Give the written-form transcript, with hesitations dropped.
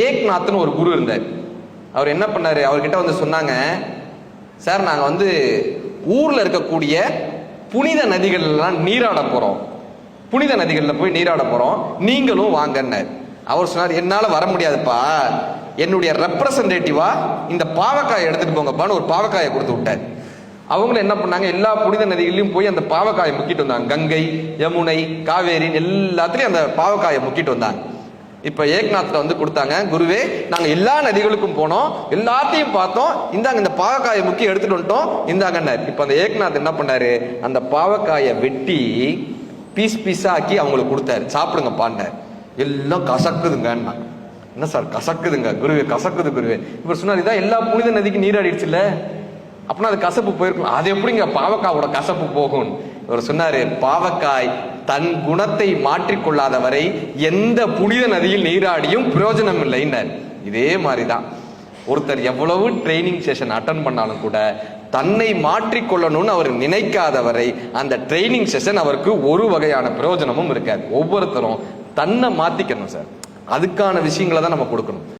ஏக்நாத்னு ஒரு குரு இருந்தார். அவர் என்ன பண்ணாரு, அவர்கிட்ட வந்து சொன்னாங்க, சார் நாங்க வந்து ஊர்ல இருக்கக்கூடிய புனித நதிகள் எல்லாம் நீராட போறோம், புனித நதிகள்ல போய் நீராட போறோம், நீங்களும் வாங்கன்னார். அவர் சொன்னார், என்னால வர முடியாதுப்பா, என்னுடைய ரெப்ரசன்டேட்டிவா இந்த பாவக்காயை எடுத்துட்டு போங்கப்பான்னு ஒரு பாவக்காயை கொடுத்து விட்டார். அவங்களும் என்ன பண்ணாங்க, எல்லா புனித நதிகளையும் போய் அந்த பாவக்காயை முக்கிட்டு வந்தாங்க. கங்கை, யமுனை, காவேரி எல்லாத்துலயும் அந்த பாவக்காயை முக்கிட்டு வந்தாங்க. இப்ப ஏக்நாத்ல வந்து கொடுத்தாங்க, குருவே நாங்க எல்லா நதிகளுக்கும் போனோம், எல்லாத்தையும் பார்த்தோம், இந்தாங்க இந்த பாவக்காயை முக்கி எடுத்துட்டு வந்துட்டோம், இந்தாங்கன்னாரு. இப்ப அந்த ஏக்நாத் என்ன பண்ணாரு, அந்த பாவக்காயை வெட்டி பீஸ் பீஸா ஆக்கி அவங்களுக்கு கொடுத்தாரு. சாப்பிடுங்க பாண்டார். எல்லாம் கசக்குதுங்க. என்ன சார் கசக்குதுங்க குருவே, கசக்குது குருவே. இவர் சொன்னார், இதான் எல்லா புனித நதிக்கு நீராடிடுச்சு இல்ல, அப்படின்னா அது கசப்பு போயிருக்கும். அது எப்படிங்க பாவக்காவோட கசப்பு போகும்? இவர் சொன்னாரு, பாவக்காய் தன் குணத்தை மாற்றிக்கொள்ளாத வரை எந்த புனித நதியில் நீராடியும் பிரயோஜனம் இல்லைன்னார். இதே மாதிரிதான் ஒருத்தர் எவ்வளவு ட்ரைனிங் செஷன் அட்டன் பண்ணாலும் கூட தன்னை மாற்றிக்கொள்ளணும்னு அவர் நினைக்காத வரை அந்த ட்ரைனிங் செஷன் அவருக்கு ஒரு வகையான பிரயோஜனமும் இருக்காது. ஒவ்வொருத்தரும் தன்னை மாத்திக்கணும் சார், அதுக்கான விஷயங்களை தான் நம்ம கொடுக்கணும்.